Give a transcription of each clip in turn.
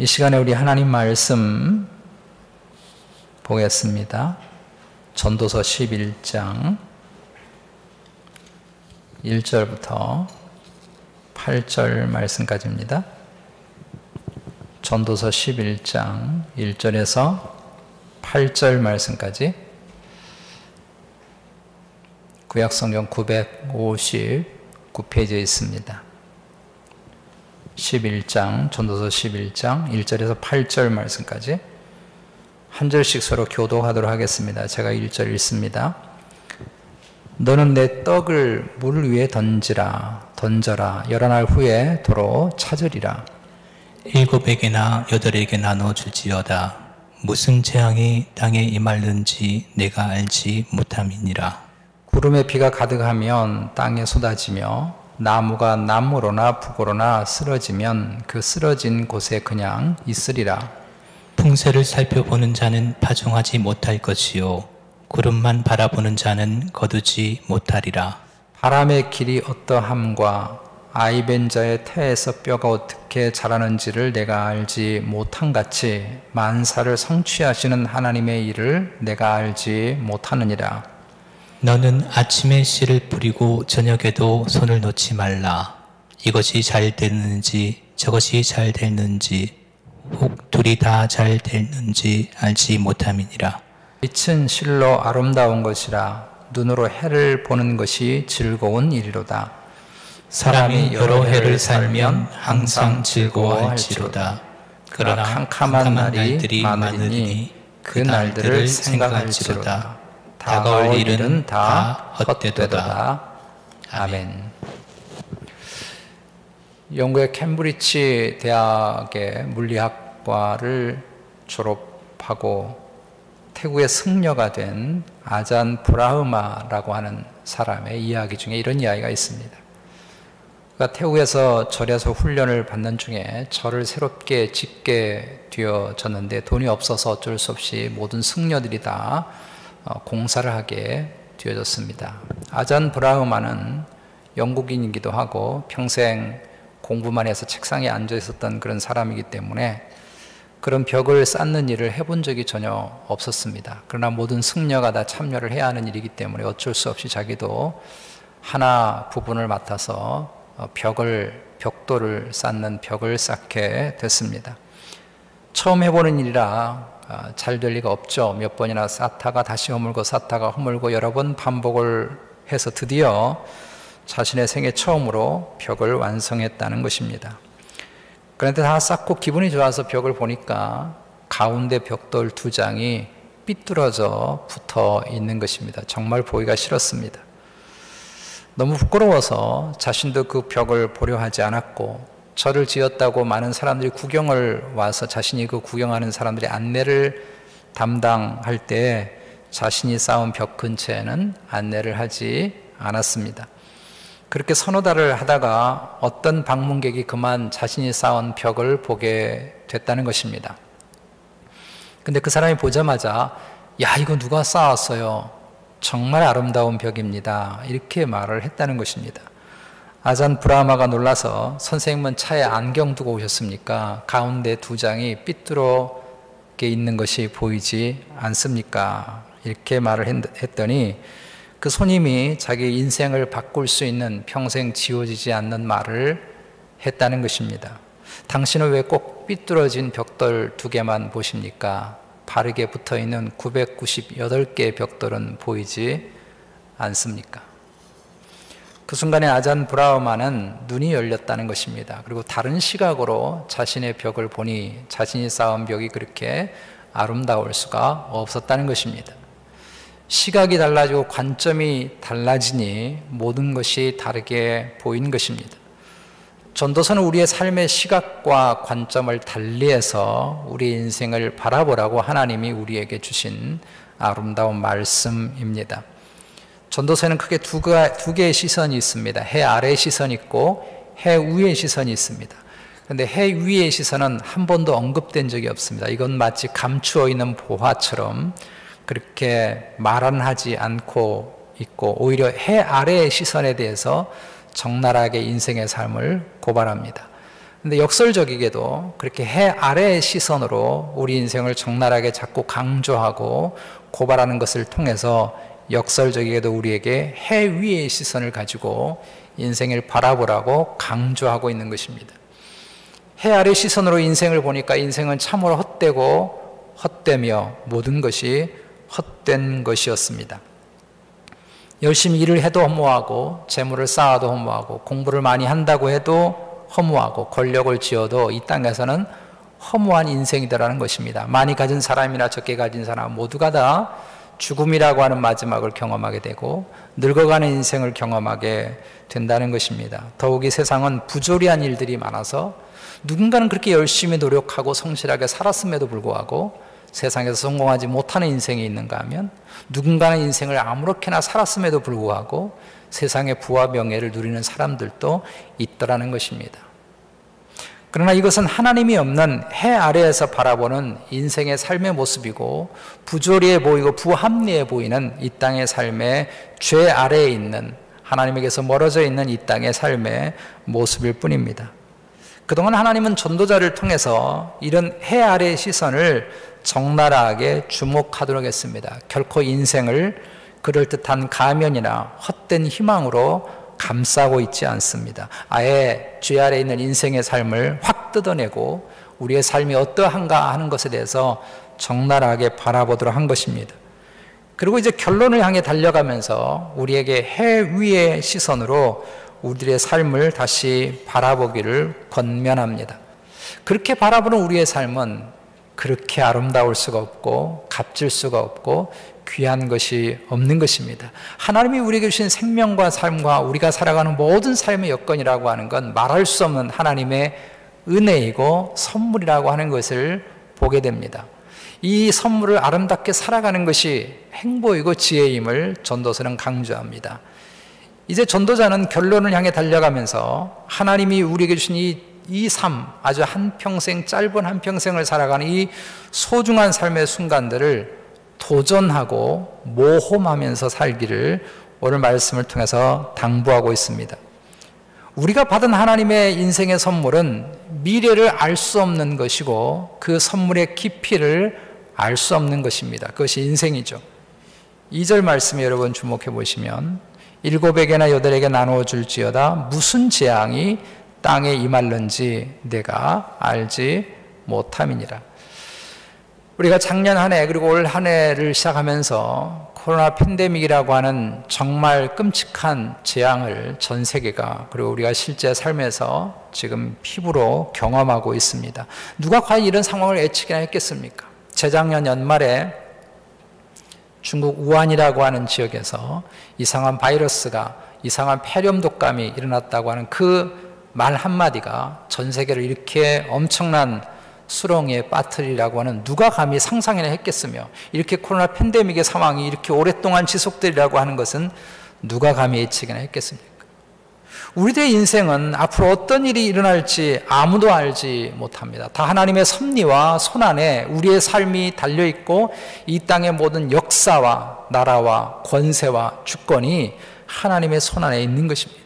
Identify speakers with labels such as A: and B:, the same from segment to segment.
A: 이 시간에 우리 하나님 말씀 보겠습니다. 전도서 11장 1절부터 8절 말씀까지입니다. 전도서 11장 1절에서 8절 말씀까지 구약성경 959페이지에 있습니다. 11장, 전도서 11장 1절에서 8절 말씀까지 한 절씩 서로 교독하도록 하겠습니다. 제가 1절 읽습니다. 너는 내 떡을 물 위에 던져라. 여러 날 후에 도로 찾으리라.
B: 7에게나 8에게 나눠 줄지어다. 무슨 재앙이 땅에 임할는지 내가 알지 못함이니라.
A: 구름에 비가 가득하면 땅에 쏟아지며 나무가 남으로나 북으로나 쓰러지면 그 쓰러진 곳에 그냥 있으리라.
B: 풍세를 살펴보는 자는 파종하지 못할 것이요 구름만 바라보는 자는 거두지 못하리라.
A: 바람의 길이 어떠함과 아이벤 자의 태에서 뼈가 어떻게 자라는지를 내가 알지 못함같이 만사를 성취하시는 하나님의 일을 내가 알지 못하느니라.
B: 너는 아침에 씨를 뿌리고 저녁에도 손을 놓지 말라. 이것이 잘 됐는지 저것이 잘 됐는지 혹 둘이 다 잘 됐는지 알지 못함이니라.
A: 빛은 실로 아름다운 것이라 눈으로 해를 보는 것이 즐거운 일이로다.
B: 사람이 여러 해를 살면 항상 즐거워할지로다. 그러나 캄캄한 날들이 많으니 그 날들을 생각할지로다. 다가올 일은 다 헛되도다. 아멘.
A: 영국의 캠브리지 대학의 물리학과를 졸업하고 태국의 승려가 된 아잔 브라흐마라고 하는 사람의 이야기 중에 이런 이야기가 있습니다. 그가 태국에서 절에서 훈련을 받는 중에 절을 새롭게 짓게 되어졌는데 돈이 없어서 어쩔 수 없이 모든 승려들이 다 공사를 하게 되어졌습니다. 아잔 브라흐마는 영국인이기도 하고 평생 공부만 해서 책상에 앉아 있었던 그런 사람이기 때문에 그런 벽을 쌓는 일을 해본 적이 전혀 없었습니다. 그러나 모든 승려가 다 참여를 해야 하는 일이기 때문에 어쩔 수 없이 자기도 하나 부분을 맡아서 벽돌을 쌓는 벽을 쌓게 됐습니다. 처음 해보는 일이라 잘 될 리가 없죠. 몇 번이나 쌓다가 다시 허물고 쌓다가 허물고 여러 번 반복을 해서 드디어 자신의 생애 처음으로 벽을 완성했다는 것입니다. 그런데 다 쌓고 기분이 좋아서 벽을 보니까 가운데 벽돌 2장이 삐뚤어져 붙어 있는 것입니다. 정말 보기가 싫었습니다. 너무 부끄러워서 자신도 그 벽을 보려 하지 않았고 절을 지었다고 많은 사람들이 구경을 와서 자신이 그 구경하는 사람들의 안내를 담당할 때 자신이 쌓은 벽 근처에는 안내를 하지 않았습니다. 그렇게 서너 달을 하다가 어떤 방문객이 그만 자신이 쌓은 벽을 보게 됐다는 것입니다. 근데 그 사람이 보자마자 야, 이거 누가 쌓았어요? 정말 아름다운 벽입니다. 이렇게 말을 했다는 것입니다. 아잔 브라마가 놀라서 선생님은 차에 안경 두고 오셨습니까? 가운데 2장이 삐뚤게 있는 것이 보이지 않습니까? 이렇게 말을 했더니 그 손님이 자기 인생을 바꿀 수 있는 평생 지워지지 않는 말을 했다는 것입니다. 당신은 왜 꼭 삐뚤어진 벽돌 2개만 보십니까? 바르게 붙어있는 998개의 벽돌은 보이지 않습니까? 그 순간에 아잔 브라흐마는 눈이 열렸다는 것입니다. 그리고 다른 시각으로 자신의 벽을 보니 자신이 쌓은 벽이 그렇게 아름다울 수가 없었다는 것입니다. 시각이 달라지고 관점이 달라지니 모든 것이 다르게 보이는 것입니다. 전도서는 우리의 삶의 시각과 관점을 달리해서 우리 인생을 바라보라고 하나님이 우리에게 주신 아름다운 말씀입니다. 전도서에는 크게 두 개의 시선이 있습니다. 해 아래의 시선이 있고 해 위의 시선이 있습니다. 그런데 해 위의 시선은 한 번도 언급된 적이 없습니다. 이건 마치 감추어 있는 보화처럼 그렇게 말은 하지 않고 있고 오히려 해 아래의 시선에 대해서 적나라하게 인생의 삶을 고발합니다. 근데 역설적이게도 그렇게 해 아래의 시선으로 우리 인생을 적나라하게 자꾸 강조하고 고발하는 것을 통해서 역설적이게도 우리에게 해 위의 시선을 가지고 인생을 바라보라고 강조하고 있는 것입니다. 해 아래 시선으로 인생을 보니까 인생은 참으로 헛되고 헛되며 모든 것이 헛된 것이었습니다. 열심히 일을 해도 허무하고 재물을 쌓아도 허무하고 공부를 많이 한다고 해도 허무하고 권력을 쥐어도 이 땅에서는 허무한 인생이다라는 것입니다. 많이 가진 사람이나 적게 가진 사람 모두가 다 죽음이라고 하는 마지막을 경험하게 되고 늙어가는 인생을 경험하게 된다는 것입니다. 더욱이 세상은 부조리한 일들이 많아서 누군가는 그렇게 열심히 노력하고 성실하게 살았음에도 불구하고 세상에서 성공하지 못하는 인생이 있는가 하면 누군가는 인생을 아무렇게나 살았음에도 불구하고 세상의 부와 명예를 누리는 사람들도 있더라는 것입니다. 그러나 이것은 하나님이 없는 해 아래에서 바라보는 인생의 삶의 모습이고 부조리해 보이고 부합리해 보이는 이 땅의 삶의 죄 아래에 있는 하나님에게서 멀어져 있는 이 땅의 삶의 모습일 뿐입니다. 그동안 하나님은 전도자를 통해서 이런 해 아래의 시선을 적나라하게 주목하도록 했습니다. 결코 인생을 그럴듯한 가면이나 헛된 희망으로 감싸고 있지 않습니다. 아예 죄 아래에 있는 인생의 삶을 확 뜯어내고 우리의 삶이 어떠한가 하는 것에 대해서 적나라하게 바라보도록 한 것입니다. 그리고 이제 결론을 향해 달려가면서 우리에게 해 위의 시선으로 우리들의 삶을 다시 바라보기를 권면합니다. 그렇게 바라보는 우리의 삶은 그렇게 아름다울 수가 없고 값질 수가 없고 귀한 것이 없는 것입니다. 하나님이 우리에게 주신 생명과 삶과 우리가 살아가는 모든 삶의 여건이라고 하는 건 말할 수 없는 하나님의 은혜이고 선물이라고 하는 것을 보게 됩니다. 이 선물을 아름답게 살아가는 것이 행보이고 지혜임을 전도서는 강조합니다. 이제 전도자는 결론을 향해 달려가면서 하나님이 우리에게 주신 이 삶, 아주 한평생, 짧은 한평생을 살아가는 이 소중한 삶의 순간들을 도전하고 모험하면서 살기를 오늘 말씀을 통해서 당부하고 있습니다. 우리가 받은 하나님의 인생의 선물은 미래를 알 수 없는 것이고 그 선물의 깊이를 알 수 없는 것입니다. 그것이 인생이죠. 2절 말씀에 여러분 주목해 보시면 7에게나 8에게 나누어 줄지어다 무슨 재앙이 땅에 임할는지 내가 알지 못함이니라. 우리가 작년 한 해 그리고 올 한 해를 시작하면서 코로나 팬데믹이라고 하는 정말 끔찍한 재앙을 전 세계가 그리고 우리가 실제 삶에서 지금 피부로 경험하고 있습니다. 누가 과연 이런 상황을 예측이나 했겠습니까? 재작년 연말에 중국 우한이라고 하는 지역에서 이상한 바이러스가 이상한 폐렴 독감이 일어났다고 하는 그 말 한마디가 전 세계를 이렇게 엄청난 수렁에 빠뜨리라고 하는 누가 감히 상상이나 했겠으며 이렇게 코로나 팬데믹의 상황이 이렇게 오랫동안 지속되리라고 하는 것은 누가 감히 예측이나 했겠습니까? 우리들의 인생은 앞으로 어떤 일이 일어날지 아무도 알지 못합니다. 다 하나님의 섭리와 손안에 우리의 삶이 달려있고 이 땅의 모든 역사와 나라와 권세와 주권이 하나님의 손안에 있는 것입니다.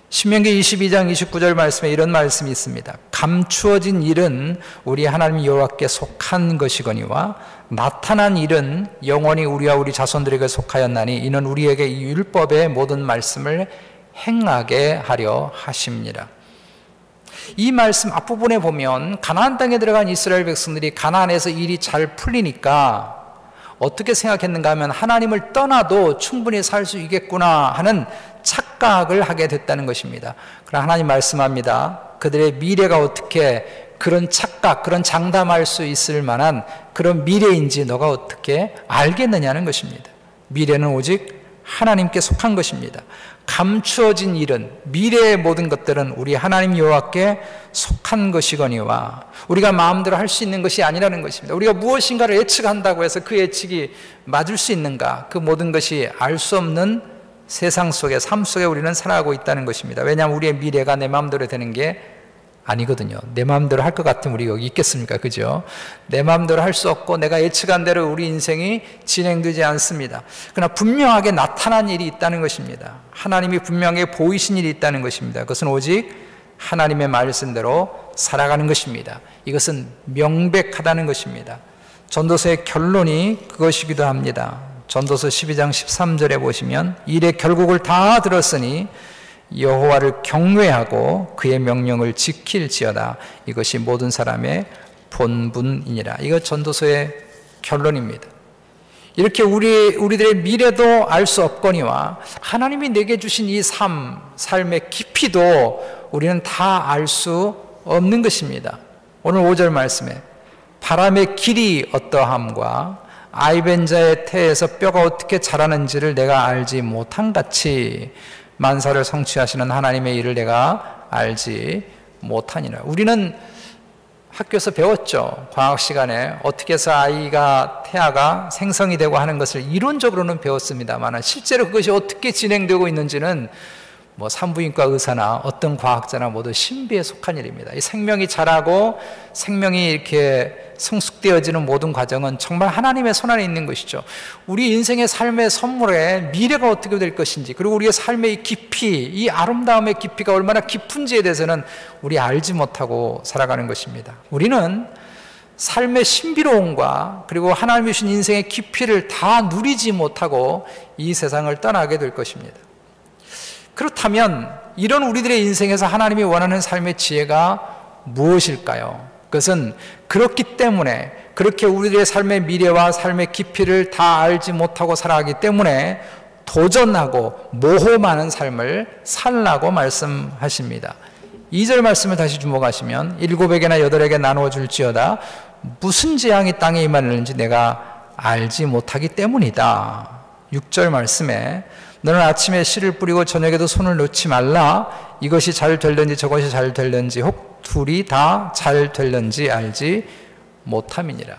A: 신명기 22장 29절 말씀에 이런 말씀이 있습니다. 감추어진 일은 우리 하나님 여호와께 속한 것이거니와 나타난 일은 영원히 우리와 우리 자손들에게 속하였나니 이는 우리에게 이 율법의 모든 말씀을 행하게 하려 하십니다. 이 말씀 앞부분에 보면 가나안 땅에 들어간 이스라엘 백성들이 가나안에서 일이 잘 풀리니까 어떻게 생각했는가 하면 하나님을 떠나도 충분히 살 수 있겠구나 하는 착각을 하게 됐다는 것입니다. 그러나 하나님 말씀합니다. 그들의 미래가 어떻게 그런 착각, 그런 장담할 수 있을 만한 그런 미래인지 너가 어떻게 알겠느냐는 것입니다. 미래는 오직 하나님께 속한 것입니다. 감추어진 일은 미래의 모든 것들은 우리 하나님 여호와께 속한 것이거니와 우리가 마음대로 할 수 있는 것이 아니라는 것입니다. 우리가 무엇인가를 예측한다고 해서 그 예측이 맞을 수 있는가, 그 모든 것이 알 수 없는 세상 속에, 삶 속에 우리는 살아가고 있다는 것입니다. 왜냐하면 우리의 미래가 내 마음대로 되는 게 아니거든요. 내 마음대로 할 것 같으면 우리 여기 있겠습니까? 그죠? 내 마음대로 할 수 없고 내가 예측한 대로 우리 인생이 진행되지 않습니다. 그러나 분명하게 나타난 일이 있다는 것입니다. 하나님이 분명하게 보이신 일이 있다는 것입니다. 그것은 오직 하나님의 말씀대로 살아가는 것입니다. 이것은 명백하다는 것입니다. 전도서의 결론이 그것이기도 합니다. 전도서 12장 13절에 보시면 일의 결국을 다 들었으니 여호와를 경외하고 그의 명령을 지킬지어다. 이것이 모든 사람의 본분이니라. 이거 전도서의 결론입니다. 이렇게 우리들의 미래도 알 수 없거니와 하나님이 내게 주신 이 삶의 깊이도 우리는 다 알 수 없는 것입니다. 오늘 5절 말씀에 바람의 길이 어떠함과 아이벤자의 태에서 뼈가 어떻게 자라는지를 내가 알지 못한 같이 만사를 성취하시는 하나님의 일을 내가 알지 못하니라. 우리는 학교에서 배웠죠. 과학 시간에 어떻게 해서 태아가 생성이 되고 하는 것을 이론적으로는 배웠습니다만 실제로 그것이 어떻게 진행되고 있는지는 산부인과 의사나 어떤 과학자나 모두 신비에 속한 일입니다. 이 생명이 자라고 생명이 이렇게 성숙되어지는 모든 과정은 정말 하나님의 손안에 있는 것이죠. 우리 인생의 삶의 선물에 미래가 어떻게 될 것인지, 그리고 우리의 삶의 깊이, 이 아름다움의 깊이가 얼마나 깊은지에 대해서는 우리 알지 못하고 살아가는 것입니다. 우리는 삶의 신비로움과 그리고 하나님이 주신 인생의 깊이를 다 누리지 못하고 이 세상을 떠나게 될 것입니다. 그렇다면 이런 우리들의 인생에서 하나님이 원하는 삶의 지혜가 무엇일까요? 그것은 그렇기 때문에, 그렇게 우리들의 삶의 미래와 삶의 깊이를 다 알지 못하고 살아가기 때문에 도전하고 모험하는 삶을 살라고 말씀하십니다. 2절 말씀을 다시 주목하시면 7에게나 8에게 나누어 줄지어다. 무슨 재앙이 땅에 임하는지 내가 알지 못하기 때문이다. 6절 말씀에 너는 아침에 씨를 뿌리고 저녁에도 손을 놓지 말라. 이것이 잘 될는지 저것이 잘 될는지 혹 둘이 다 잘 될는지 알지 못함이니라.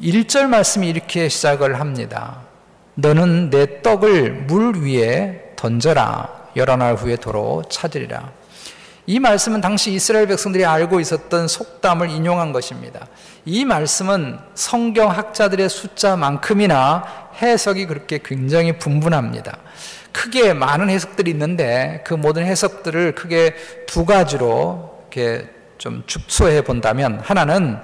A: 1절 말씀이 이렇게 시작을 합니다. 너는 내 떡을 물 위에 던져라. 여러 날 후에 도로 찾으리라. 이 말씀은 당시 이스라엘 백성들이 알고 있었던 속담을 인용한 것입니다. 이 말씀은 성경학자들의 숫자만큼이나 해석이 그렇게 굉장히 분분합니다. 크게 많은 해석들이 있는데 그 모든 해석들을 크게 두 가지로 이렇게 좀 축소해 본다면, 하나는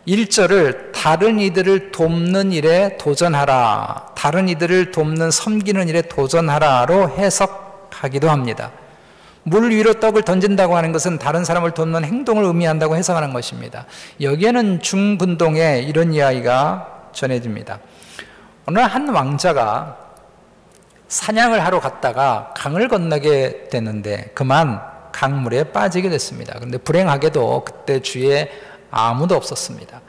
A: 1절을 다른 이들을 돕는 일에 도전하라, 다른 이들을 돕는 섬기는 일에 도전하라로 해석하기도 합니다. 물 위로 떡을 던진다고 하는 것은 다른 사람을 돕는 행동을 의미한다고 해석하는 것입니다. 여기에는 중근동에 이런 이야기가 전해집니다. 어느 한 왕자가 사냥을 하러 갔다가 강을 건너게 됐는데 그만 강물에 빠지게 됐습니다. 그런데 불행하게도 그때 주위에 아무도 없었습니다.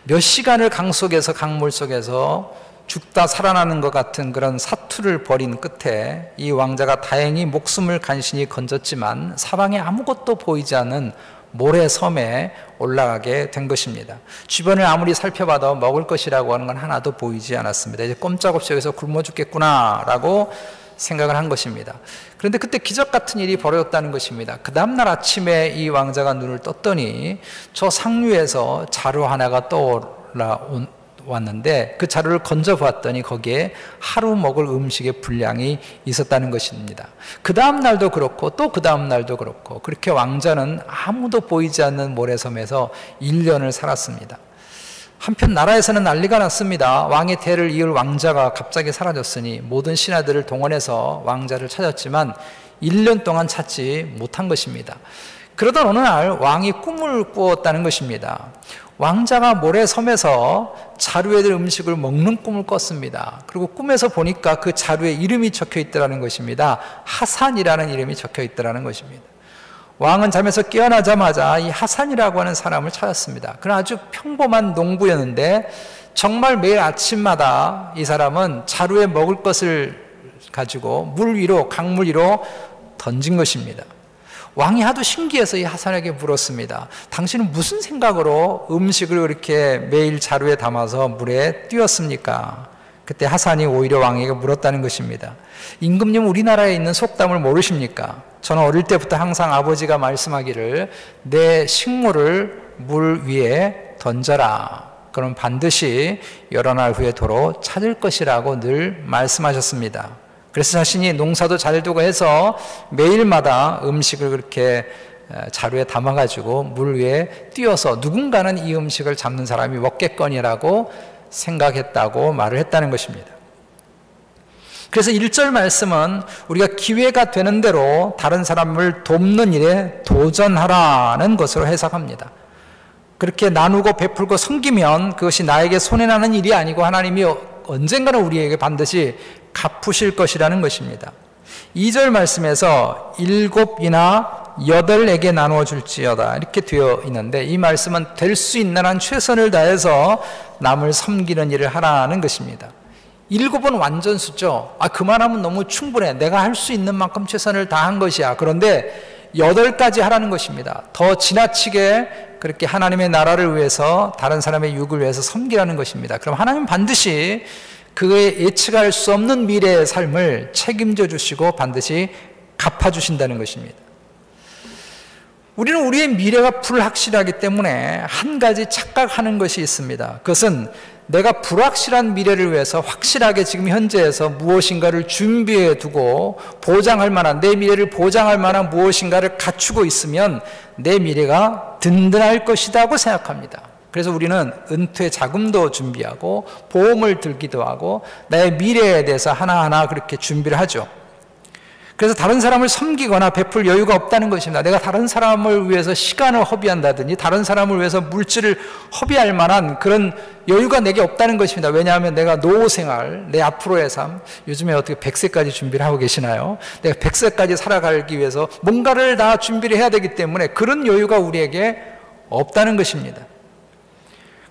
A: 몇 시간을 강물 속에서 죽다 살아나는 것 같은 그런 사투를 벌인 끝에 이 왕자가 다행히 목숨을 간신히 건졌지만 사방에 아무것도 보이지 않는 모래섬에 올라가게 된 것입니다. 주변을 아무리 살펴봐도 먹을 것이라고 하는 건 하나도 보이지 않았습니다. 이제 꼼짝없이 여기서 굶어 죽겠구나라고 생각을 한 것입니다. 그런데 그때 기적 같은 일이 벌어졌다는 것입니다. 그 다음날 아침에 이 왕자가 눈을 떴더니 저 상류에서 자루 하나가 떠올라왔는데 그 자루를 건져 보았더니 거기에 하루 먹을 음식의 분량이 있었다는 것입니다. 그 다음 날도 그렇고 또 그 다음 날도 그렇고 그렇게 왕자는 아무도 보이지 않는 모래섬에서 1년을 살았습니다. 한편 나라에서는 난리가 났습니다. 왕의 대를 이을 왕자가 갑자기 사라졌으니 모든 신하들을 동원해서 왕자를 찾았지만 1년 동안 찾지 못한 것입니다. 그러던 어느 날 왕이 꿈을 꾸었다는 것입니다. 왕자가 모래섬에서 자루에 들 음식을 먹는 꿈을 꿨습니다. 그리고 꿈에서 보니까 그 자루에 이름이 적혀 있더라는 것입니다. 하산이라는 이름이 적혀 있더라는 것입니다. 왕은 잠에서 깨어나자마자 이 하산이라고 하는 사람을 찾았습니다. 그는 아주 평범한 농부였는데 정말 매일 아침마다 이 사람은 자루에 먹을 것을 가지고 물 위로, 강물 위로 던진 것입니다. 왕이 하도 신기해서 이 하산에게 물었습니다. 당신은 무슨 생각으로 음식을 그렇게 매일 자루에 담아서 물에 띄웠습니까? 그때 하산이 오히려 왕에게 물었다는 것입니다. 임금님, 우리나라에 있는 속담을 모르십니까? 저는 어릴 때부터 항상 아버지가 말씀하기를 내 식물을 물 위에 던져라. 그럼 반드시 여러 날 후에 도로 찾을 것이라고 늘 말씀하셨습니다. 그래서 자신이 농사도 잘 두고 해서 매일마다 음식을 그렇게 자루에 담아가지고 물 위에 띄워서 누군가는 이 음식을 잡는 사람이 먹겠거니라고 생각했다고 말을 했다는 것입니다. 그래서 1절 말씀은 우리가 기회가 되는 대로 다른 사람을 돕는 일에 도전하라는 것으로 해석합니다. 그렇게 나누고 베풀고 섬기면 그것이 나에게 손해나는 일이 아니고 하나님이 언젠가는 우리에게 반드시 갚으실 것이라는 것입니다. 2절 말씀에서 7이나 8에게 나누어 줄지어다 이렇게 되어 있는데, 이 말씀은 될 수 있는 한 최선을 다해서 남을 섬기는 일을 하라는 것입니다. 7은 완전 수죠. 그만하면 너무 충분해. 내가 할 수 있는 만큼 최선을 다한 것이야. 그런데 8까지 하라는 것입니다. 더 지나치게 그렇게 하나님의 나라를 위해서, 다른 사람의 유익을 위해서 섬기라는 것입니다. 그럼 하나님은 반드시 그의 예측할 수 없는 미래의 삶을 책임져 주시고 반드시 갚아주신다는 것입니다. 우리는 우리의 미래가 불확실하기 때문에 한 가지 착각하는 것이 있습니다. 그것은 내가 불확실한 미래를 위해서 확실하게 지금 현재에서 무엇인가를 준비해 두고 보장할 만한, 내 미래를 보장할 만한 무엇인가를 갖추고 있으면 내 미래가 든든할 것이라고 생각합니다. 그래서 우리는 은퇴 자금도 준비하고 보험을 들기도 하고 나의 미래에 대해서 하나하나 그렇게 준비를 하죠. 그래서 다른 사람을 섬기거나 베풀 여유가 없다는 것입니다. 내가 다른 사람을 위해서 시간을 허비한다든지 다른 사람을 위해서 물질을 허비할 만한 그런 여유가 내게 없다는 것입니다. 왜냐하면 내가 노후 생활, 내 앞으로의 삶, 요즘에 어떻게 100세까지 준비를 하고 계시나요? 내가 100세까지 살아가기 위해서 뭔가를 다 준비를 해야 되기 때문에 그런 여유가 우리에게 없다는 것입니다.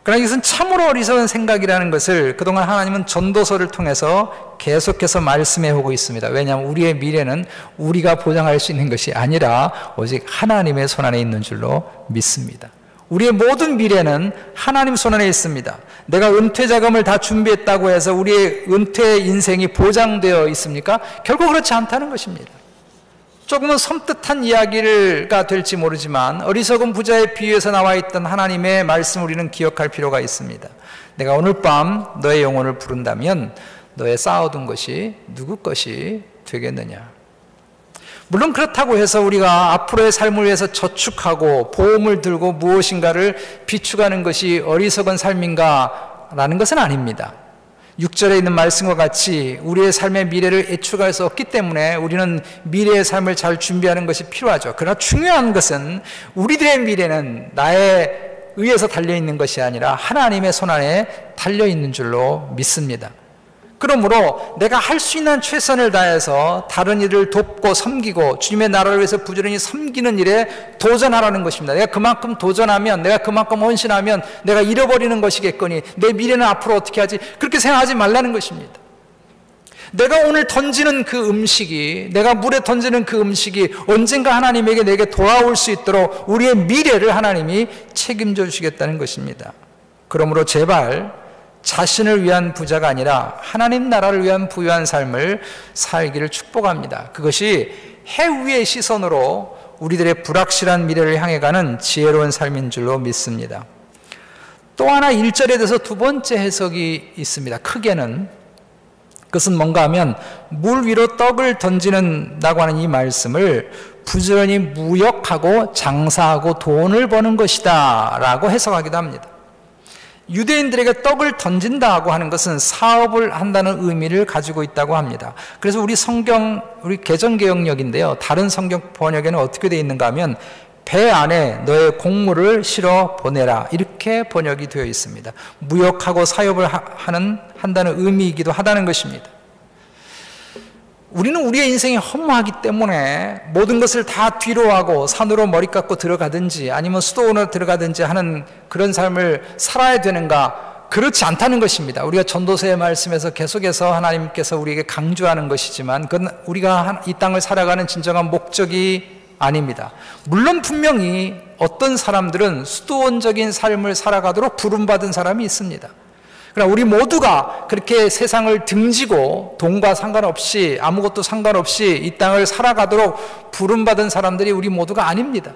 A: 그러나 이것은 참으로 어리석은 생각이라는 것을 그동안 하나님은 전도서를 통해서 계속해서 말씀해 오고 있습니다. 왜냐하면 우리의 미래는 우리가 보장할 수 있는 것이 아니라 오직 하나님의 손안에 있는 줄로 믿습니다. 우리의 모든 미래는 하나님 손안에 있습니다. 내가 은퇴 자금을 다 준비했다고 해서 우리의 은퇴 인생이 보장되어 있습니까? 결국 그렇지 않다는 것입니다. 조금은 섬뜩한 이야기가 될지 모르지만 어리석은 부자의 비유에서 나와 있던 하나님의 말씀을 우리는 기억할 필요가 있습니다. 내가 오늘 밤 너의 영혼을 부른다면 너의 쌓아둔 것이 누구 것이 되겠느냐. 물론 그렇다고 해서 우리가 앞으로의 삶을 위해서 저축하고 보험을 들고 무엇인가를 비축하는 것이 어리석은 삶인가라는 것은 아닙니다. 6절에 있는 말씀과 같이 우리의 삶의 미래를 예측할 수 없기 때문에 우리는 미래의 삶을 잘 준비하는 것이 필요하죠. 그러나 중요한 것은 우리들의 미래는 나에 의해서 달려있는 것이 아니라 하나님의 손안에 달려있는 줄로 믿습니다. 그러므로 내가 할 수 있는 최선을 다해서 다른 일을 돕고 섬기고 주님의 나라를 위해서 부지런히 섬기는 일에 도전하라는 것입니다. 내가 그만큼 도전하면, 내가 그만큼 헌신하면 내가 잃어버리는 것이겠거니 내 미래는 앞으로 어떻게 하지? 그렇게 생각하지 말라는 것입니다. 내가 오늘 던지는 그 음식이, 내가 물에 던지는 그 음식이 언젠가 하나님에게 내게 돌아올 수 있도록 우리의 미래를 하나님이 책임져 주시겠다는 것입니다. 그러므로 제발 자신을 위한 부자가 아니라 하나님 나라를 위한 부유한 삶을 살기를 축복합니다. 그것이 해 위의 시선으로 우리들의 불확실한 미래를 향해 가는 지혜로운 삶인 줄로 믿습니다. 또 하나 1절에 대해서 두 번째 해석이 있습니다. 크게는 그것은 뭔가 하면 물 위로 떡을 던지는다고 하는 이 말씀을 부지런히 무역하고 장사하고 돈을 버는 것이다 라고 해석하기도 합니다. 유대인들에게 떡을 던진다고 하는 것은 사업을 한다는 의미를 가지고 있다고 합니다. 그래서 우리 성경, 우리 개정개역력인데요. 다른 성경 번역에는 어떻게 되어 있는가 하면 배 안에 너의 곡물을 실어 보내라 이렇게 번역이 되어 있습니다. 무역하고 사업을 한다는 의미이기도 하다는 것입니다. 우리는 우리의 인생이 허무하기 때문에 모든 것을 다 뒤로 하고 산으로 머리 깎고 들어가든지 아니면 수도원으로 들어가든지 하는 그런 삶을 살아야 되는가? 그렇지 않다는 것입니다. 우리가 전도서의 말씀에서 계속해서 하나님께서 우리에게 강조하는 것이지만 그건 우리가 이 땅을 살아가는 진정한 목적이 아닙니다. 물론 분명히 어떤 사람들은 수도원적인 삶을 살아가도록 부름받은 사람이 있습니다. 그러나 우리 모두가 그렇게 세상을 등지고 돈과 상관없이 아무것도 상관없이 이 땅을 살아가도록 부름받은 사람들이 우리 모두가 아닙니다.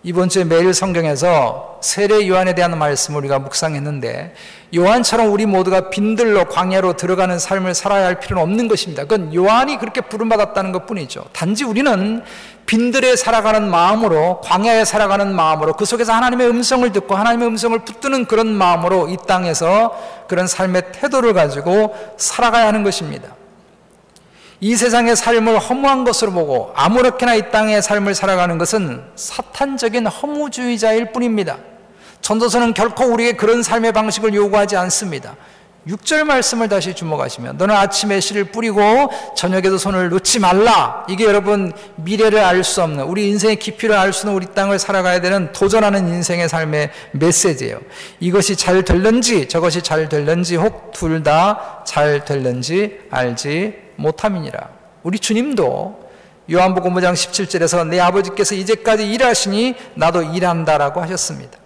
A: 이번 주에 매일 성경에서 세례 요한에 대한 말씀을 우리가 묵상했는데, 요한처럼 우리 모두가 빈들로 광야로 들어가는 삶을 살아야 할 필요는 없는 것입니다. 그건 요한이 그렇게 부름받았다는 것 뿐이죠. 단지 우리는 빈들에 살아가는 마음으로, 광야에 살아가는 마음으로, 그 속에서 하나님의 음성을 듣고 하나님의 음성을 붙드는 그런 마음으로 이 땅에서 그런 삶의 태도를 가지고 살아가야 하는 것입니다. 이 세상의 삶을 허무한 것으로 보고 아무렇게나 이 땅의 삶을 살아가는 것은 사탄적인 허무주의자일 뿐입니다. 전도서는 결코 우리에게 그런 삶의 방식을 요구하지 않습니다. 6절 말씀을 다시 주목하시면, 너는 아침에 씨를 뿌리고 저녁에도 손을 놓지 말라. 이게 여러분, 미래를 알 수 없는, 우리 인생의 깊이를 알 수 없는 우리 땅을 살아가야 되는 도전하는 인생의 삶의 메시지예요. 이것이 잘 될는지 저것이 잘 될는지 혹 둘 다 잘 될는지 알지 못함이니라. 우리 주님도 요한복음 5장 17절에서 내 아버지께서 이제까지 일하시니 나도 일한다라고 하셨습니다.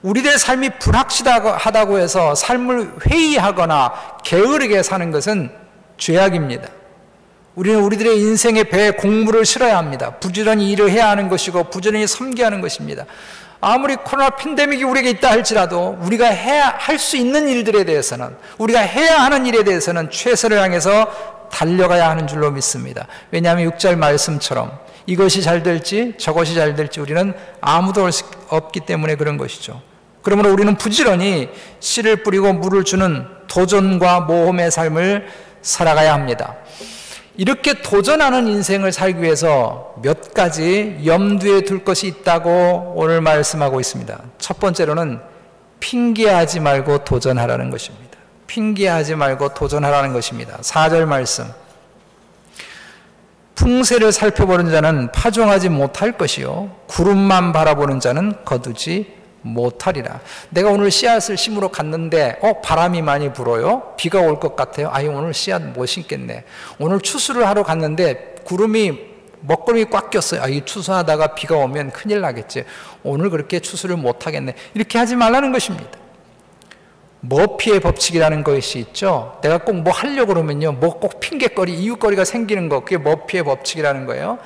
A: 우리들의 삶이 불확실하다고 해서 삶을 회의하거나 게으르게 사는 것은 죄악입니다. 우리는 우리들의 인생의 배에 공물을 실어야 합니다. 부지런히 일을 해야 하는 것이고 부지런히 섬겨야 하는 것입니다. 아무리 코로나 팬데믹이 우리에게 있다 할지라도 우리가 해야 할 수 있는 일들에 대해서는, 우리가 해야 하는 일에 대해서는 최선을 향해서 달려가야 하는 줄로 믿습니다. 왜냐하면 6절 말씀처럼 이것이 잘 될지 저것이 잘 될지 우리는 아무도 알 수 없기 때문에 그런 것이죠. 그러므로 우리는 부지런히 씨를 뿌리고 물을 주는 도전과 모험의 삶을 살아가야 합니다. 이렇게 도전하는 인생을 살기 위해서 몇 가지 염두에 둘 것이 있다고 오늘 말씀하고 있습니다. 첫 번째로는 핑계하지 말고 도전하라는 것입니다. 핑계하지 말고 도전하라는 것입니다. 4절 말씀, 풍세를 살펴보는 자는 파종하지 못할 것이요 구름만 바라보는 자는 거두지 못하리라. 내가 오늘 씨앗을 심으러 갔는데 바람이 많이 불어요? 비가 올 것 같아요? 오늘 씨앗 못 심겠네. 오늘 추수를 하러 갔는데 먹구름이 꽉 꼈어요. 이 추수하다가 비가 오면 큰일 나겠지. 오늘 그렇게 추수를 못 하겠네. 이렇게 하지 말라는 것입니다. 머피의 법칙이라는 것이 있죠. 내가 꼭 뭐 하려고 그러면요, 꼭 핑계거리, 이유거리가 생기는 거, 그게 머피의 법칙이라는 거예요.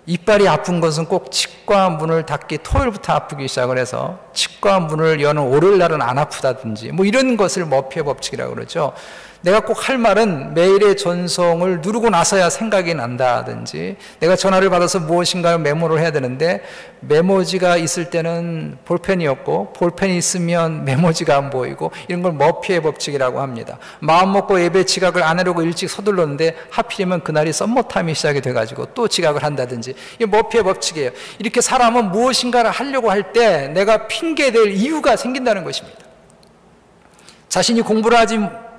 A: 이빨이 아픈 것은 꼭 치과 문을 닫기, 토요일부터 아프기 시작을 해서 치과 문을 여는 월요일날은 안 아프다든지 이런 것을 머피의 법칙이라고 그러죠. 내가 꼭 할 말은 메일의 전송을 누르고 나서야 생각이 난다든지, 내가 전화를 받아서 무엇인가를 메모를 해야 되는데 메모지가 있을 때는 볼펜이 없고 볼펜이 있으면 메모지가 안 보이고, 이런 걸 머피의 법칙이라고 합니다. 마음 먹고 예배 지각을 안 하려고 일찍 서둘렀는데 하필이면 그날이 썸머타임이 시작이 돼가지고 또 지각을 한다든지, 이게 머피의 법칙이에요. 이렇게 사람은 무엇인가를 하려고 할 때 내가 핑계댈 이유가 생긴다는 것입니다. 자신이 공부를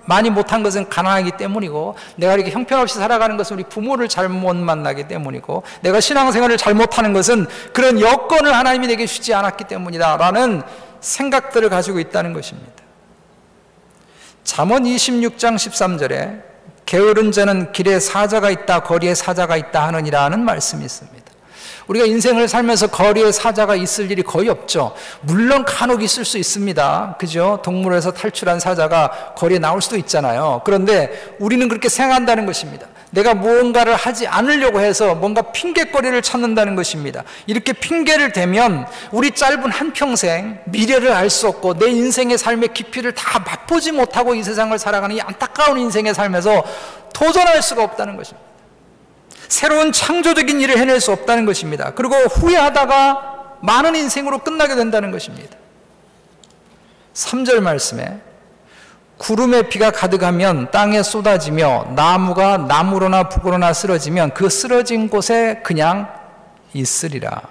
A: 많이 못한 것은 가난하기 때문이고, 내가 이렇게 형편없이 살아가는 것은 우리 부모를 잘못 만나기 때문이고, 내가 신앙생활을 잘못하는 것은 그런 여건을 하나님이 내게 주지 않았기 때문이다 라는 생각들을 가지고 있다는 것입니다. 잠언 26장 13절에 게으른 자는 길에 사자가 있다 거리에 사자가 있다 하느니라는 말씀이 있습니다. 우리가 인생을 살면서 거리에 사자가 있을 일이 거의 없죠. 물론 간혹 있을 수 있습니다. 그죠? 동물원에서 탈출한 사자가 거리에 나올 수도 있잖아요. 그런데 우리는 그렇게 생각한다는 것입니다. 내가 무언가를 하지 않으려고 해서 뭔가 핑계거리를 찾는다는 것입니다. 이렇게 핑계를 대면 우리 짧은 한평생 미래를 알 수 없고 내 인생의 삶의 깊이를 다 맛보지 못하고 이 세상을 살아가는 이 안타까운 인생의 삶에서 도전할 수가 없다는 것입니다. 새로운 창조적인 일을 해낼 수 없다는 것입니다. 그리고 후회하다가 많은 인생으로 끝나게 된다는 것입니다. 3절 말씀에 구름에 비가 가득하면 땅에 쏟아지며 나무가 나무로나 북으로나 쓰러지면 그 쓰러진 곳에 그냥 있으리라.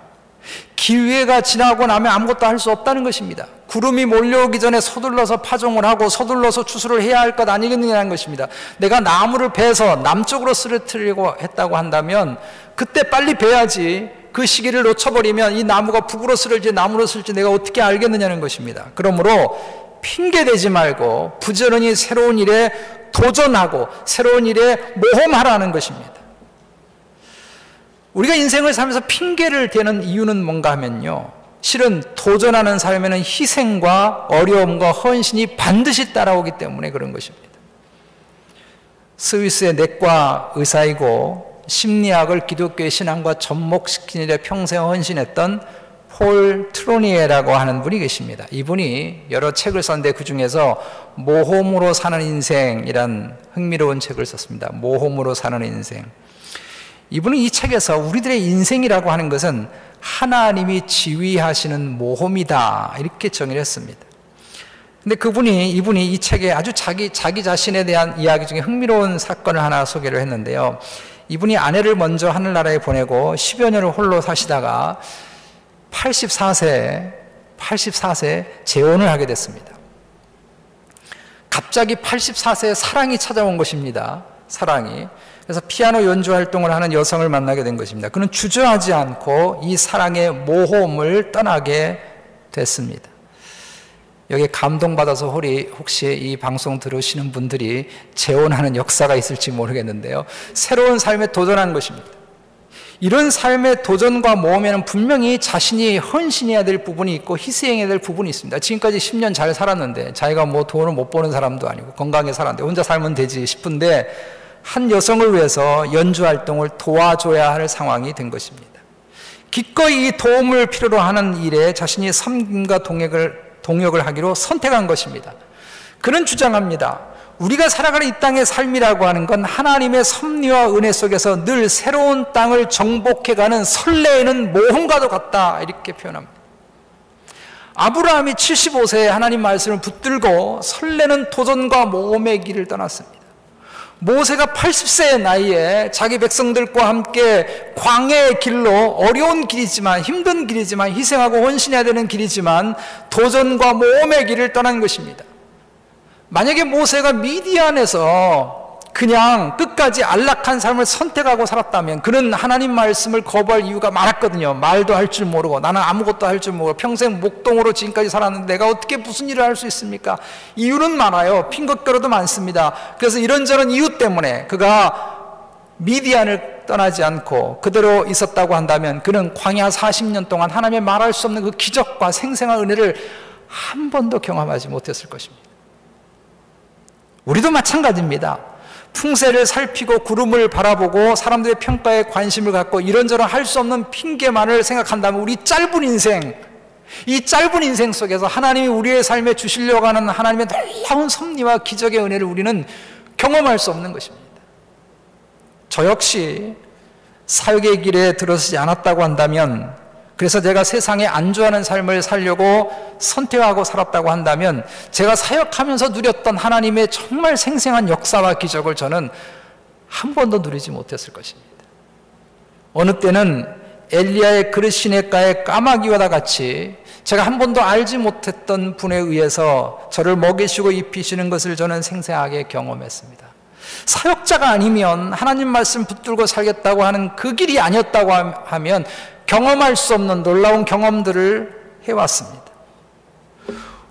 A: 기회가 지나고 나면 아무것도 할 수 없다는 것입니다. 구름이 몰려오기 전에 서둘러서 파종을 하고 서둘러서 추수를 해야 할 것 아니겠느냐는 것입니다. 내가 나무를 베서 남쪽으로 쓰러뜨리려고 했다고 한다면 그때 빨리 베야지, 그 시기를 놓쳐버리면 이 나무가 북으로 쓸지 나무로 쓸지 내가 어떻게 알겠느냐는 것입니다. 그러므로 핑계대지 말고 부지런히 새로운 일에 도전하고 새로운 일에 모험하라는 것입니다. 우리가 인생을 살면서 핑계를 대는 이유는 뭔가 하면요, 실은 도전하는 삶에는 희생과 어려움과 헌신이 반드시 따라오기 때문에 그런 것입니다. 스위스의 내과 의사이고 심리학을 기독교의 신앙과 접목시킨 일에 평생 헌신했던 폴 트로니에라고 하는 분이 계십니다. 이분이 여러 책을 썼는데 그 중에서 모험으로 사는 인생이란 흥미로운 책을 썼습니다. 모험으로 사는 인생. 이분은 이 책에서 우리들의 인생이라고 하는 것은 하나님이 지휘하시는 모험이다 이렇게 정의를 했습니다. 근데 이분이 이 책에 아주 자기 자신에 대한 이야기 중에 흥미로운 사건을 하나 소개를 했는데요. 이분이 아내를 먼저 하늘나라에 보내고 10여 년을 홀로 사시다가 84세 재혼을 하게 됐습니다. 갑자기 84세에 사랑이 찾아온 것입니다. 사랑이. 그래서 피아노 연주 활동을 하는 여성을 만나게 된 것입니다. 그는 주저하지 않고 이 사랑의 모험을 떠나게 됐습니다. 여기에 감동받아서 혹시 이 방송 들으시는 분들이 재혼하는 역사가 있을지 모르겠는데요. 새로운 삶에 도전한 것입니다. 이런 삶의 도전과 모험에는 분명히 자신이 헌신해야 될 부분이 있고 희생해야 될 부분이 있습니다. 지금까지 10년 잘 살았는데 자기가 뭐 돈을 못 버는 사람도 아니고 건강하게 살았는데 혼자 살면 되지 싶은데 한 여성을 위해서 연주 활동을 도와줘야 할 상황이 된 것입니다. 기꺼이 이 도움을 필요로 하는 일에 자신이 섬김과 동역을 하기로 선택한 것입니다. 그는 주장합니다. 우리가 살아가는 이 땅의 삶이라고 하는 건 하나님의 섭리와 은혜 속에서 늘 새로운 땅을 정복해가는 설레이는 모험과도 같다 이렇게 표현합니다. 아브라함이 75세에 하나님 말씀을 붙들고 설레는 도전과 모험의 길을 떠났습니다. 모세가 80세의 나이에 자기 백성들과 함께 광야의 길로 어려운 길이지만 힘든 길이지만 희생하고 헌신해야 되는 길이지만 도전과 모험의 길을 떠난 것입니다. 만약에 모세가 미디안에서 그냥 끝까지 안락한 삶을 선택하고 살았다면 그는 하나님 말씀을 거부할 이유가 많았거든요. 말도 할 줄 모르고 나는 아무것도 할 줄 모르고 평생 목동으로 지금까지 살았는데 내가 어떻게 무슨 일을 할 수 있습니까? 이유는 많아요. 핑곶거려도 많습니다. 그래서 이런저런 이유 때문에 그가 미디안을 떠나지 않고 그대로 있었다고 한다면 그는 광야 40년 동안 하나님의 말할 수 없는 그 기적과 생생한 은혜를 한 번도 경험하지 못했을 것입니다. 우리도 마찬가지입니다. 풍세를 살피고 구름을 바라보고 사람들의 평가에 관심을 갖고 이런저런 할 수 없는 핑계만을 생각한다면 우리 짧은 인생, 이 짧은 인생 속에서 하나님이 우리의 삶에 주시려고 하는 하나님의 놀라운 섭리와 기적의 은혜를 우리는 경험할 수 없는 것입니다. 저 역시 사역의 길에 들어서지 않았다고 한다면, 그래서 제가 세상에 안주하는 삶을 살려고 선택하고 살았다고 한다면 제가 사역하면서 누렸던 하나님의 정말 생생한 역사와 기적을 저는 한 번도 누리지 못했을 것입니다. 어느 때는 엘리야의 그릇 시냇가의 까마귀와 같이 제가 한 번도 알지 못했던 분에 의해서 저를 먹이시고 입히시는 것을 저는 생생하게 경험했습니다. 사역자가 아니면 하나님 말씀 붙들고 살겠다고 하는 그 길이 아니었다고 하면 경험할 수 없는 놀라운 경험들을 해왔습니다.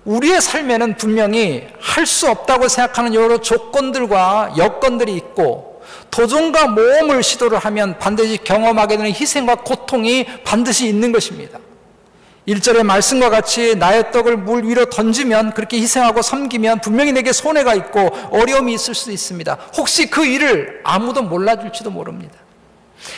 A: 우리의 삶에는 분명히 할 수 없다고 생각하는 여러 조건들과 여건들이 있고 도전과 모험을 시도를 하면 반드시 경험하게 되는 희생과 고통이 반드시 있는 것입니다. 1절의 말씀과 같이 나의 떡을 물 위로 던지면 그렇게 희생하고 섬기면 분명히 내게 손해가 있고 어려움이 있을 수도 있습니다. 혹시 그 일을 아무도 몰라줄지도 모릅니다.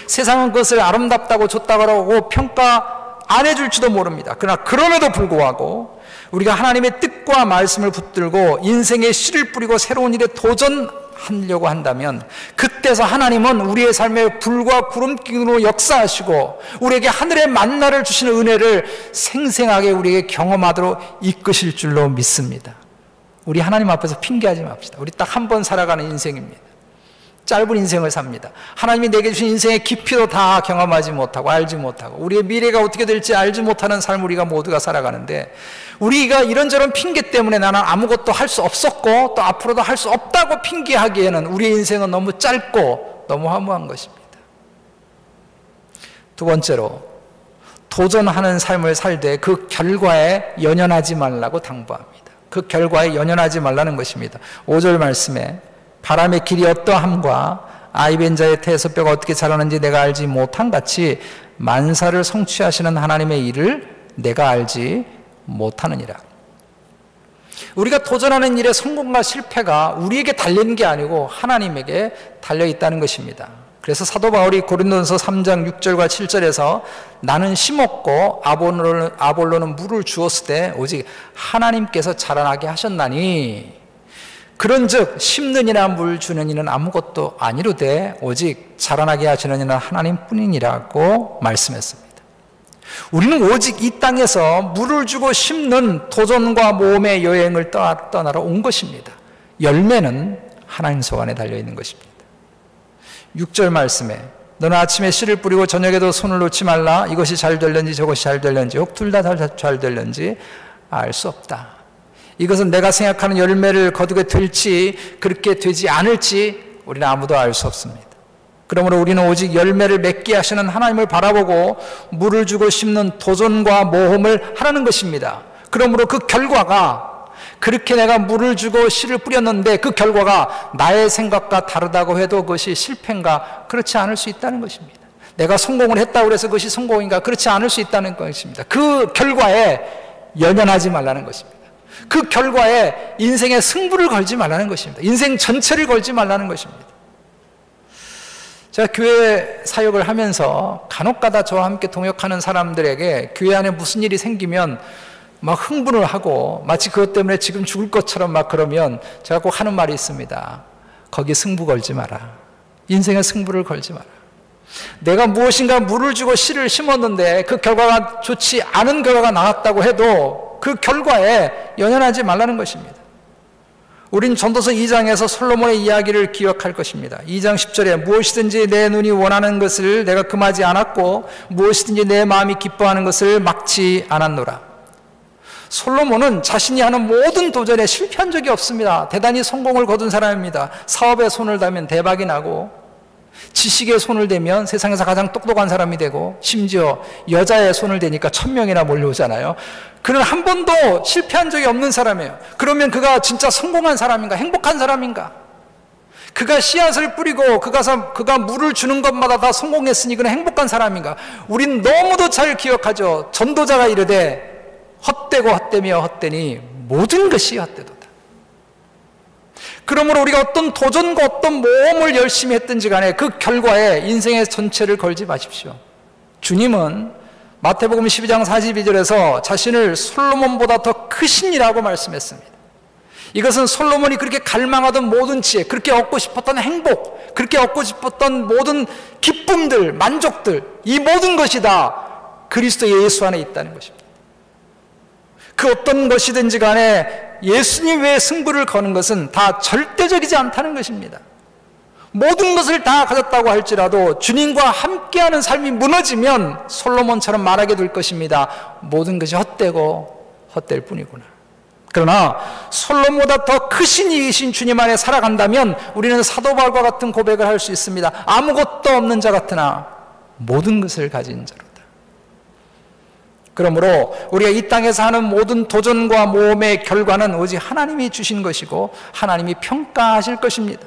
A: 세상은 그것을 아름답다고 좋다고 하고 평가 안 해줄지도 모릅니다. 그러나 그럼에도 불구하고 우리가 하나님의 뜻과 말씀을 붙들고 인생의 씨를 뿌리고 새로운 일에 도전하려고 한다면 그때서 하나님은 우리의 삶에 불과 구름기로 역사하시고 우리에게 하늘의 만나를 주시는 은혜를 생생하게 우리에게 경험하도록 이끄실 줄로 믿습니다. 우리 하나님 앞에서 핑계하지 맙시다. 우리 딱 한 번 살아가는 인생입니다. 짧은 인생을 삽니다. 하나님이 내게 주신 인생의 깊이도 다 경험하지 못하고 알지 못하고 우리의 미래가 어떻게 될지 알지 못하는 삶을 우리가 모두가 살아가는데 우리가 이런저런 핑계 때문에 나는 아무것도 할 수 없었고 또 앞으로도 할 수 없다고 핑계하기에는 우리의 인생은 너무 짧고 너무 허무한 것입니다. 두 번째로 도전하는 삶을 살되 그 결과에 연연하지 말라고 당부합니다. 그 결과에 연연하지 말라는 것입니다. 5절 말씀에 바람의 길이 어떠함과 아이벤 자의 태에서 뼈가 어떻게 자라는지 내가 알지 못한 같이 만사를 성취하시는 하나님의 일을 내가 알지 못하느니라. 우리가 도전하는 일의 성공과 실패가 우리에게 달리는 게 아니고 하나님에게 달려있다는 것입니다. 그래서 사도 바울이 고린도전서 3장 6절과 7절에서 나는 심었고 아볼로는 물을 주었을 때 오직 하나님께서 자라나게 하셨나니 그런즉 심는 이나 물 주는 이는 아무것도 아니로되 오직 자라나게 하시는 이는 하나님뿐이니라고 말씀했습니다. 우리는 오직 이 땅에서 물을 주고 심는 도전과 모험의 여행을 떠나러 온 것입니다. 열매는 하나님 속 안에 달려있는 것입니다. 6절 말씀에 너는 아침에 씨를 뿌리고 저녁에도 손을 놓지 말라. 이것이 잘 될는지 저것이 잘 될는지 혹 둘 다 잘 될는지 알 수 없다. 이것은 내가 생각하는 열매를 거두게 될지 그렇게 되지 않을지 우리는 아무도 알 수 없습니다. 그러므로 우리는 오직 열매를 맺게 하시는 하나님을 바라보고 물을 주고 심는 도전과 모험을 하라는 것입니다. 그러므로 그 결과가 그렇게 내가 물을 주고 씨를 뿌렸는데 그 결과가 나의 생각과 다르다고 해도 그것이 실패인가? 그렇지 않을 수 있다는 것입니다. 내가 성공을 했다고 해서 그것이 성공인가? 그렇지 않을 수 있다는 것입니다. 그 결과에 연연하지 말라는 것입니다. 그 결과에 인생의 승부를 걸지 말라는 것입니다. 인생 전체를 걸지 말라는 것입니다. 제가 교회 사역을 하면서 간혹가다 저와 함께 동역하는 사람들에게 교회 안에 무슨 일이 생기면 막 흥분을 하고 마치 그것 때문에 지금 죽을 것처럼 막 그러면 제가 꼭 하는 말이 있습니다. 거기 승부 걸지 마라. 인생의 승부를 걸지 마라. 내가 무엇인가 물을 주고 씨를 심었는데 그 결과가 좋지 않은 결과가 나왔다고 해도 그 결과에 연연하지 말라는 것입니다. 우린 전도서 2장에서 솔로몬의 이야기를 기억할 것입니다. 2장 10절에 무엇이든지 내 눈이 원하는 것을 내가 금하지 않았고 무엇이든지 내 마음이 기뻐하는 것을 막지 않았노라. 솔로몬은 자신이 하는 모든 도전에 실패한 적이 없습니다. 대단히 성공을 거둔 사람입니다. 사업에 손을 대면 대박이 나고 지식에 손을 대면 세상에서 가장 똑똑한 사람이 되고 심지어 여자의 손을 대니까 1000명이나 몰려오잖아요. 그는 한 번도 실패한 적이 없는 사람이에요. 그러면 그가 진짜 성공한 사람인가? 행복한 사람인가? 그가 씨앗을 뿌리고 그가 물을 주는 것마다 다 성공했으니 그는 행복한 사람인가? 우린 너무도 잘 기억하죠. 전도자가 이르되 헛되고 헛되며 헛되니 모든 것이 헛되도다. 그러므로 우리가 어떤 도전과 어떤 모험을 열심히 했든지 간에 그 결과에 인생의 전체를 걸지 마십시오. 주님은 마태복음 12장 42절에서 자신을 솔로몬보다 더 크신이라고 말씀했습니다. 이것은 솔로몬이 그렇게 갈망하던 모든 지혜, 그렇게 얻고 싶었던 행복, 그렇게 얻고 싶었던 모든 기쁨들, 만족들, 이 모든 것이 다 그리스도 예수 안에 있다는 것입니다. 그 어떤 것이든지 간에 예수님 외에 승부를 거는 것은 다 절대적이지 않다는 것입니다. 모든 것을 다 가졌다고 할지라도 주님과 함께하는 삶이 무너지면 솔로몬처럼 말하게 될 것입니다. 모든 것이 헛되고 헛될 뿐이구나. 그러나 솔로몬보다 더 크신 이이신 주님 안에 살아간다면 우리는 사도 바울과 같은 고백을 할 수 있습니다. 아무것도 없는 자 같으나 모든 것을 가진 자로다. 그러므로 우리가 이 땅에서 하는 모든 도전과 모험의 결과는 오직 하나님이 주신 것이고 하나님이 평가하실 것입니다.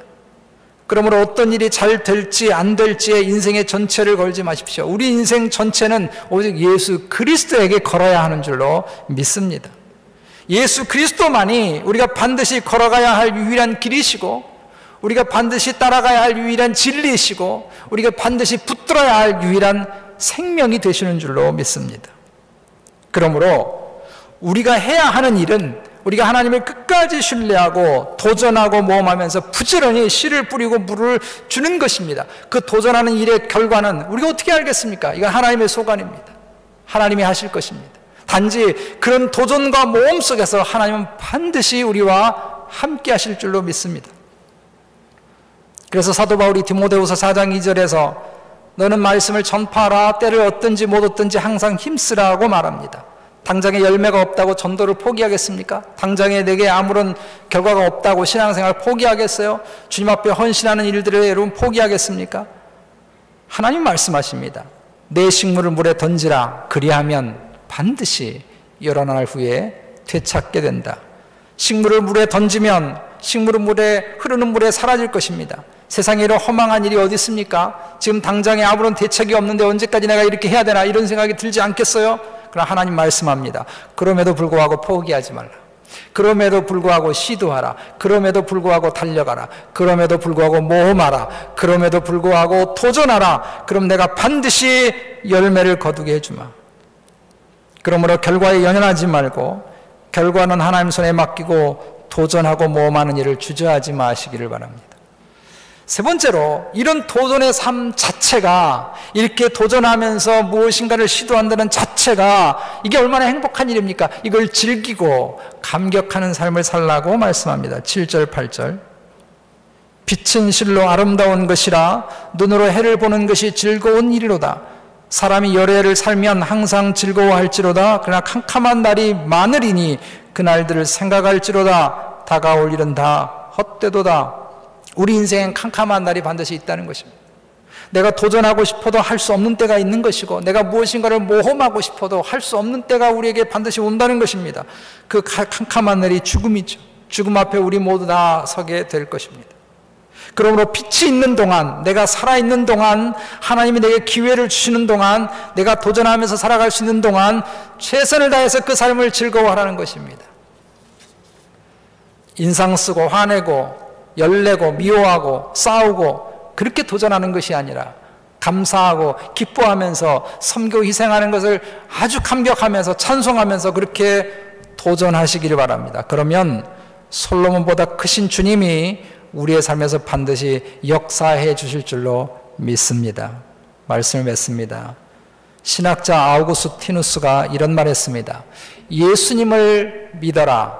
A: 그러므로 어떤 일이 잘 될지 안 될지에 인생의 전체를 걸지 마십시오. 우리 인생 전체는 오직 예수 그리스도에게 걸어야 하는 줄로 믿습니다. 예수 그리스도만이 우리가 반드시 걸어가야 할 유일한 길이시고 우리가 반드시 따라가야 할 유일한 진리이시고 우리가 반드시 붙들어야 할 유일한 생명이 되시는 줄로 믿습니다. 그러므로 우리가 해야 하는 일은 우리가 하나님을 끝까지 신뢰하고 도전하고 모험하면서 부지런히 씨를 뿌리고 물을 주는 것입니다. 그 도전하는 일의 결과는 우리가 어떻게 알겠습니까? 이건 하나님의 소관입니다. 하나님이 하실 것입니다. 단지 그런 도전과 모험 속에서 하나님은 반드시 우리와 함께 하실 줄로 믿습니다. 그래서 사도 바울이 디모데후서 4장 2절에서 너는 말씀을 전파하라. 때를 얻든지 못 얻든지 항상 힘쓰라고 말합니다. 당장에 열매가 없다고 전도를 포기하겠습니까? 당장에 내게 아무런 결과가 없다고 신앙생활 포기하겠어요? 주님 앞에 헌신하는 일들을 여러분 포기하겠습니까? 하나님 말씀하십니다. 내 식물을 물에 던지라. 그리하면 반드시 여러 날 후에 되찾게 된다. 식물을 물에 던지면 식물은 흐르는 물에 사라질 것입니다. 세상에 이런 허망한 일이 어디 있습니까? 지금 당장에 아무런 대책이 없는데 언제까지 내가 이렇게 해야 되나 이런 생각이 들지 않겠어요? 그러나 하나님 말씀합니다. 그럼에도 불구하고 포기하지 말라. 그럼에도 불구하고 시도하라. 그럼에도 불구하고 달려가라. 그럼에도 불구하고 모험하라. 그럼에도 불구하고 도전하라. 그럼 내가 반드시 열매를 거두게 해주마. 그러므로 결과에 연연하지 말고 결과는 하나님 손에 맡기고 도전하고 모험하는 일을 주저하지 마시기를 바랍니다. 세 번째로, 이런 도전의 삶 자체가, 이렇게 도전하면서 무엇인가를 시도한다는 자체가 이게 얼마나 행복한 일입니까? 이걸 즐기고 감격하는 삶을 살라고 말씀합니다. 7절 8절. 빛은 실로 아름다운 것이라 눈으로 해를 보는 것이 즐거운 일이로다. 사람이 여러 해를 살면 항상 즐거워할지로다. 그러나 캄캄한 날이 많으리니 그날들을 생각할지로다. 다가올 일은 다 헛되도다. 우리 인생엔 캄캄한 날이 반드시 있다는 것입니다. 내가 도전하고 싶어도 할 수 없는 때가 있는 것이고, 내가 무엇인가를 모험하고 싶어도 할 수 없는 때가 우리에게 반드시 온다는 것입니다. 그 캄캄한 날이 죽음이죠. 죽음 앞에 우리 모두 다 서게 될 것입니다. 그러므로 빛이 있는 동안, 내가 살아있는 동안, 하나님이 내게 기회를 주시는 동안, 내가 도전하면서 살아갈 수 있는 동안 최선을 다해서 그 삶을 즐거워하라는 것입니다. 인상 쓰고 화내고 열내고 미워하고 싸우고 그렇게 도전하는 것이 아니라 감사하고 기뻐하면서 섬기고 희생하는 것을 아주 감격하면서 찬송하면서 그렇게 도전하시기를 바랍니다. 그러면 솔로몬보다 크신 주님이 우리의 삶에서 반드시 역사해 주실 줄로 믿습니다. 말씀을 맺습니다. 신학자 아우구스티누스가 이런 말 했습니다. 예수님을 믿어라.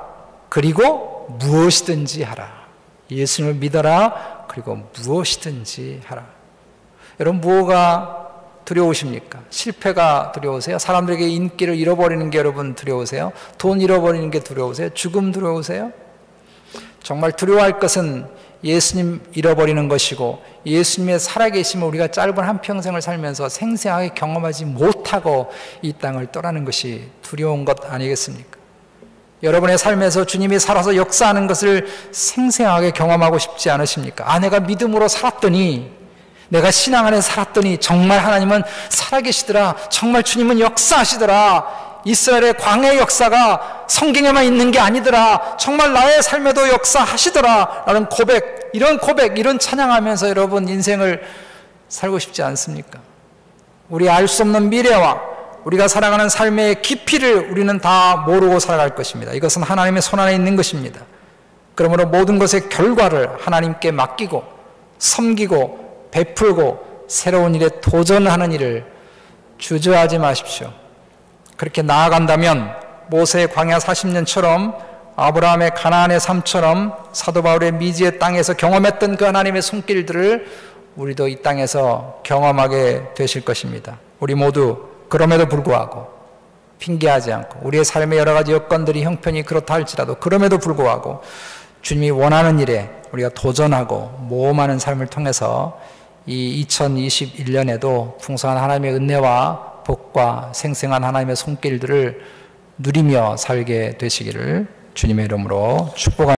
A: 그리고 무엇이든지 하라. 예수님을 믿어라. 그리고 무엇이든지 하라. 여러분, 뭐가 두려우십니까? 실패가 두려우세요? 사람들에게 인기를 잃어버리는 게 여러분 두려우세요? 돈 잃어버리는 게 두려우세요? 죽음 두려우세요? 정말 두려워할 것은 예수님 잃어버리는 것이고, 예수님의 살아계심을 우리가 짧은 한평생을 살면서 생생하게 경험하지 못하고 이 땅을 떠나는 것이 두려운 것 아니겠습니까? 여러분의 삶에서 주님이 살아서 역사하는 것을 생생하게 경험하고 싶지 않으십니까? 내가 믿음으로 살았더니, 내가 신앙 안에 살았더니 정말 하나님은 살아계시더라. 정말 주님은 역사하시더라. 이스라엘의 광야의 역사가 성경에만 있는 게 아니더라. 정말 나의 삶에도 역사하시더라. 라는 고백, 이런 찬양하면서 여러분 인생을 살고 싶지 않습니까? 우리 알 수 없는 미래와 우리가 살아가는 삶의 깊이를 우리는 다 모르고 살아갈 것입니다. 이것은 하나님의 손안에 있는 것입니다. 그러므로 모든 것의 결과를 하나님께 맡기고 섬기고 베풀고 새로운 일에 도전하는 일을 주저하지 마십시오. 그렇게 나아간다면 모세의 광야 40년처럼, 아브라함의 가나안의 삶처럼, 사도 바울의 미지의 땅에서 경험했던 그 하나님의 손길들을 우리도 이 땅에서 경험하게 되실 것입니다. 우리 모두 그럼에도 불구하고 핑계하지 않고, 우리의 삶의 여러 가지 여건들이 형편이 그렇다 할지라도 그럼에도 불구하고 주님이 원하는 일에 우리가 도전하고 모험하는 삶을 통해서 이 2021년에도 풍성한 하나님의 은혜와 복과 생생한 하나님의 손길들을 누리며 살게 되시기를 주님의 이름으로 축복합니다.